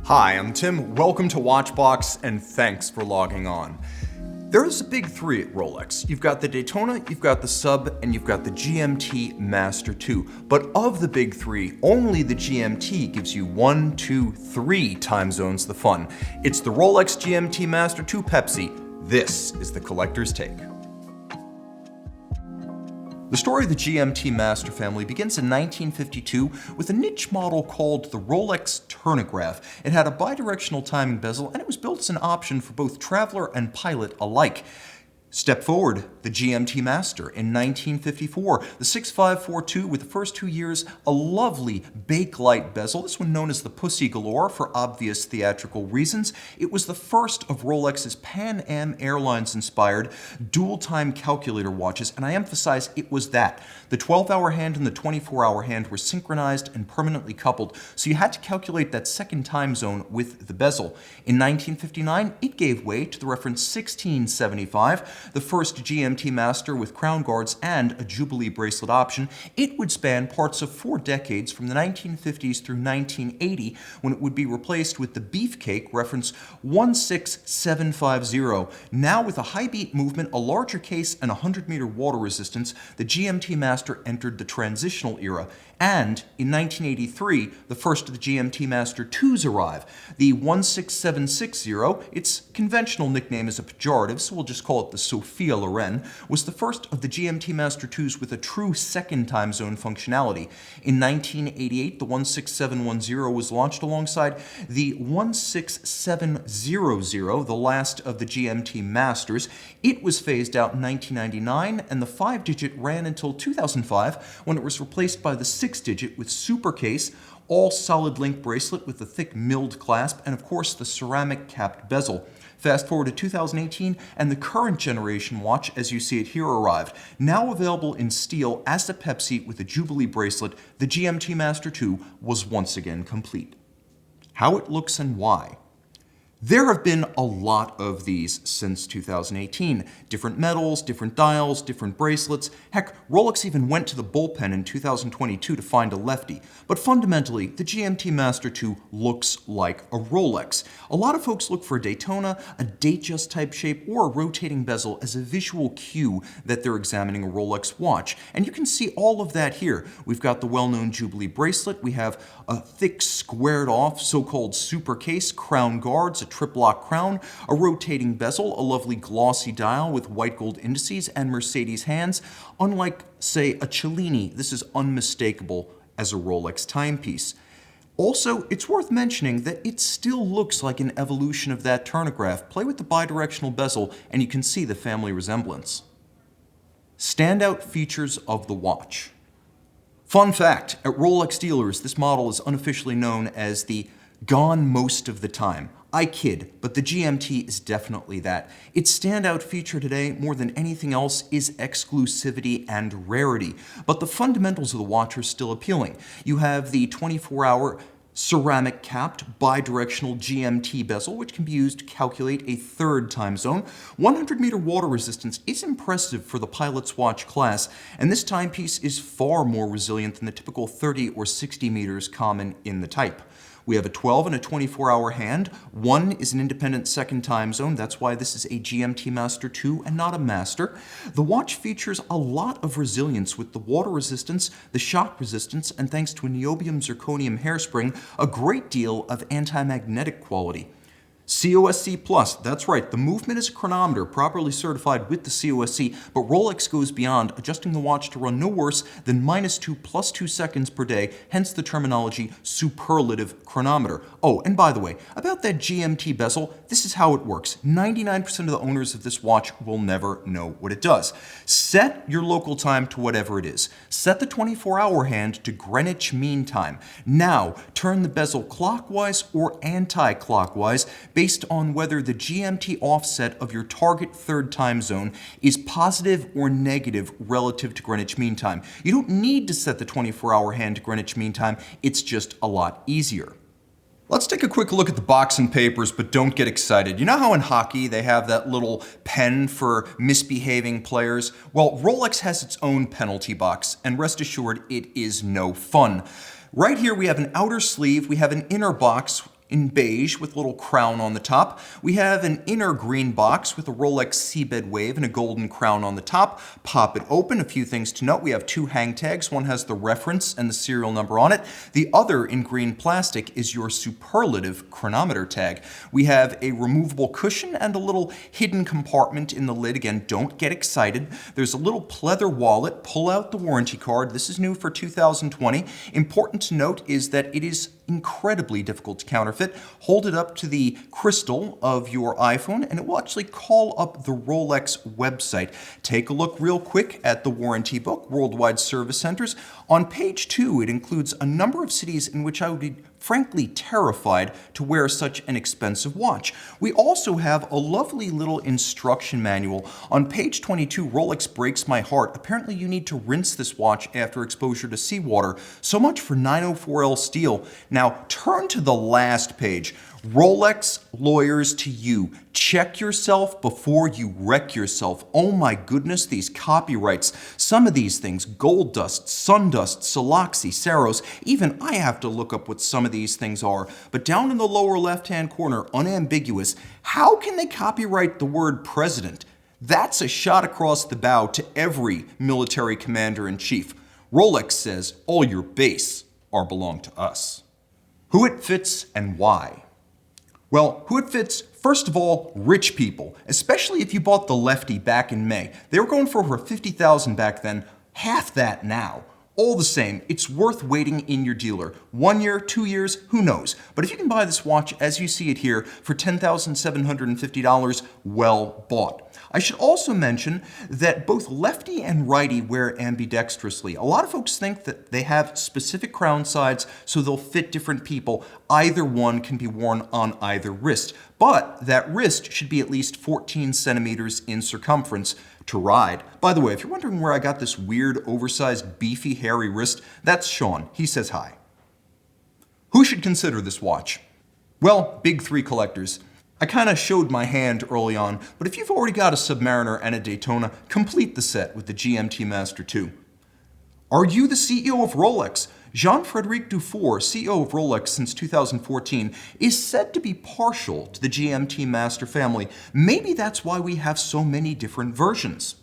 Hi, I'm Tim, welcome to Watchbox, and thanks for logging on. There's a big three at Rolex. You've got the Daytona, you've got the Sub, and you've got the GMT Master II. But of the big three, only the GMT gives you 1, 2, 3 time zones the fun. It's the Rolex GMT Master II Pepsi. This is the collector's take. The story of the GMT Master family begins in 1952 with a niche model called the Rolex Turnograph. It had a bidirectional timing bezel, and it was built as an option for both traveler and pilot alike. Step forward, the GMT Master in 1954, the 6542 with the first 2 years, a lovely bakelite bezel, this one known as the Pussy Galore for obvious theatrical reasons. It was the first of Rolex's Pan Am Airlines inspired dual-time calculator watches, and I emphasize it was that. The 12-hour hand and the 24-hour hand were synchronized and permanently coupled, so you had to calculate that second time zone with the bezel. In 1959, it gave way to the reference 1675, the first GMT Master with crown guards and a Jubilee bracelet option. It would span parts of 4 decades from the 1950s through 1980, when it would be replaced with the Beefcake reference 16750. Now with a high beat movement, a larger case, and 100-meter water resistance, the GMT Master entered the transitional era. And in 1983, the first of the GMT Master IIs arrive. The 16760, its conventional nickname is a pejorative, so we'll just call it the Sophia Loren, was the first of the GMT Master IIs with a true second time zone functionality. In 1988, the 16710 was launched alongside the 16700, the last of the GMT Masters. It was phased out in 1999, and the 5-digit ran until 2005, when it was replaced by the 6-digit with super case, all solid link bracelet with the thick milled clasp, and of course the ceramic capped bezel. Fast forward to 2018, and the current generation watch, as you see it here, arrived. Now available in steel as the Pepsi with a Jubilee bracelet, the GMT Master II was once again complete. How it looks and why. There have been a lot of these since 2018. Different metals, different dials, different bracelets. Heck, Rolex even went to the bullpen in 2022 to find a lefty. But fundamentally, the GMT Master II looks like a Rolex. A lot of folks look for a Daytona, a Datejust type shape, or a rotating bezel as a visual cue that they're examining a Rolex watch. And you can see all of that here. We've got the well-known Jubilee bracelet. We have a thick, squared-off, so-called super case, crown guards, a triplock crown, a rotating bezel, a lovely glossy dial with white gold indices, and Mercedes hands. Unlike, say, a Cellini, this is unmistakable as a Rolex timepiece. Also, it's worth mentioning that it still looks like an evolution of that turnograph. Play with the bidirectional bezel and you can see the family resemblance. Standout features of the watch. Fun fact, at Rolex dealers, this model is unofficially known as the Gone Most of the Time. I kid, but the GMT is definitely that. Its standout feature today, more than anything else, is exclusivity and rarity. But the fundamentals of the watch are still appealing. You have the 24-hour ceramic capped bidirectional GMT bezel, which can be used to calculate a third time zone. 100-meter water resistance is impressive for the pilot's watch class, and this timepiece is far more resilient than the typical 30 or 60 meters common in the type. We have a 12 and a 24-hour hand. One is an independent second time zone. That's why this is a GMT Master II and not a Master. The watch features a lot of resilience with the water resistance, the shock resistance, and thanks to a niobium zirconium hairspring, a great deal of anti-magnetic quality. COSC+, that's right, the movement is a chronometer properly certified with the COSC, but Rolex goes beyond, adjusting the watch to run no worse than -2 + 2 seconds per day, hence the terminology superlative chronometer. Oh, and by the way, about that GMT bezel, this is how it works. 99% of the owners of this watch will never know what it does. Set your local time to whatever it is. Set the 24-hour hand to Greenwich Mean Time. Now, turn the bezel clockwise or anti-clockwise, based on whether the GMT offset of your target third time zone is positive or negative relative to Greenwich Mean Time. You don't need to set the 24-hour hand to Greenwich Mean Time, it's just a lot easier. Let's take a quick look at the box and papers, but don't get excited. You know how in hockey they have that little pen for misbehaving players? Well, Rolex has its own penalty box, and rest assured, it is no fun. Right here we have an outer sleeve, we have an inner box, in beige with a little crown on the top. We have an inner green box with a Rolex seabed wave and a golden crown on the top. Pop it open. A few things to note. We have two hang tags. One has the reference and the serial number on it. The other in green plastic is your superlative chronometer tag. We have a removable cushion and a little hidden compartment in the lid. Again, don't get excited. There's a little pleather wallet. Pull out the warranty card. This is new for 2020. Important to note is that it is incredibly difficult to counterfeit. Hold it up to the crystal of your iPhone and it will actually call up the Rolex website. Take a look real quick at the warranty book, Worldwide Service Centers. On page 2, it includes a number of cities in which I would be frankly terrified to wear such an expensive watch. We also have a lovely little instruction manual. On page 22, Rolex breaks my heart. Apparently you need to rinse this watch after exposure to seawater. So much for 904L steel. Now turn to the last page. Rolex lawyers to you. Check yourself before you wreck yourself. Oh my goodness, these copyrights. Some of these things, gold dust, sun dust, Saloxi, Saros, even I have to look up what some of these things are. But down in the lower left-hand corner, unambiguous, how can they copyright the word president? That's a shot across the bow to every military commander-in-chief. Rolex says all your base are belong to us. Who it fits and why? Well, who it fits, first of all, rich people, especially if you bought the Lefty back in May. They were going for over $50,000 back then, half that now. All the same, it's worth waiting in your dealer. 1 year, 2 years, who knows? But if you can buy this watch as you see it here for $10,750, well bought. I should also mention that both lefty and righty wear ambidextrously. A lot of folks think that they have specific crown sides so they'll fit different people. Either one can be worn on either wrist, but that wrist should be at least 14 centimeters in circumference to ride. By the way, if you're wondering where I got this weird, oversized, beefy, hairy wrist, that's Sean. He says hi. Who should consider this watch? Well, big three collectors. I kind of showed my hand early on, but if you've already got a Submariner and a Daytona, complete the set with the GMT Master II. Are you the CEO of Rolex? Jean-Frédéric Dufour, CEO of Rolex since 2014, is said to be partial to the GMT Master family. Maybe that's why we have so many different versions.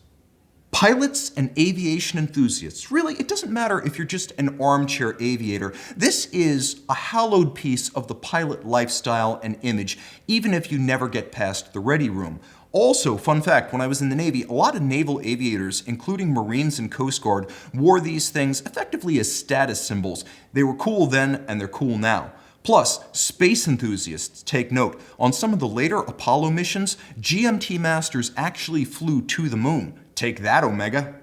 Pilots and aviation enthusiasts. Really, it doesn't matter if you're just an armchair aviator. This is a hallowed piece of the pilot lifestyle and image, even if you never get past the ready room. Also, fun fact, when I was in the Navy, a lot of naval aviators, including Marines and Coast Guard, wore these things effectively as status symbols. They were cool then, and they're cool now. Plus, space enthusiasts, take note, on some of the later Apollo missions, GMT Masters actually flew to the moon. Take that, Omega.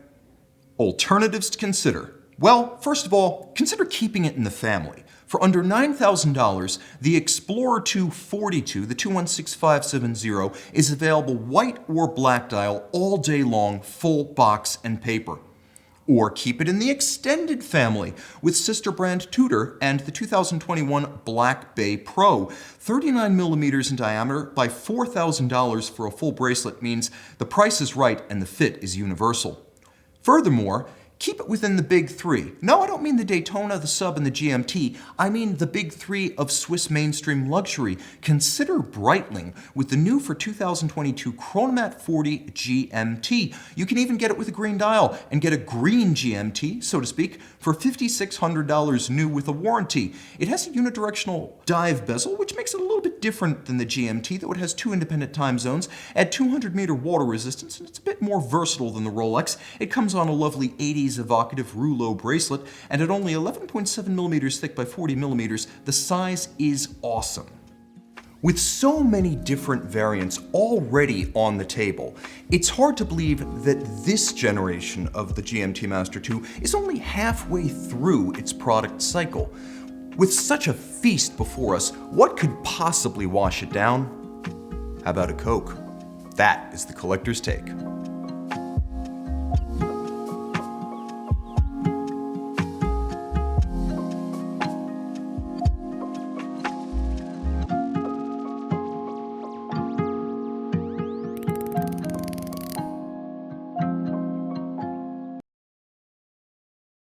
Alternatives to consider. Well, first of all, consider keeping it in the family. For under $9,000, the Explorer 242, the 216570, is available white or black dial all day long, full box and paper. Or keep it in the extended family with sister brand Tudor and the 2021 Black Bay Pro. 39 millimeters in diameter by $4,000 for a full bracelet means the price is right and the fit is universal. Furthermore, keep it within the big three. No, I don't mean the Daytona, the Sub, and the GMT. I mean the big three of Swiss mainstream luxury. Consider Breitling with the new for 2022 Chronomat 40 GMT. You can even get it with a green dial and get a green GMT, so to speak, for $5,600 new with a warranty. It has a unidirectional dive bezel, which makes it a little bit different than the GMT, though it has 2 independent time zones, at 200-meter water resistance, and it's a bit more versatile than the Rolex. It comes on a lovely 80s evocative rouleau bracelet, and at only 11.7 millimeters thick by 40 millimeters, the size is awesome. With so many different variants already on the table, it's hard to believe that this generation of the GMT Master II is only halfway through its product cycle. With such a feast before us, what could possibly wash it down? How about a Coke? That is the collector's take.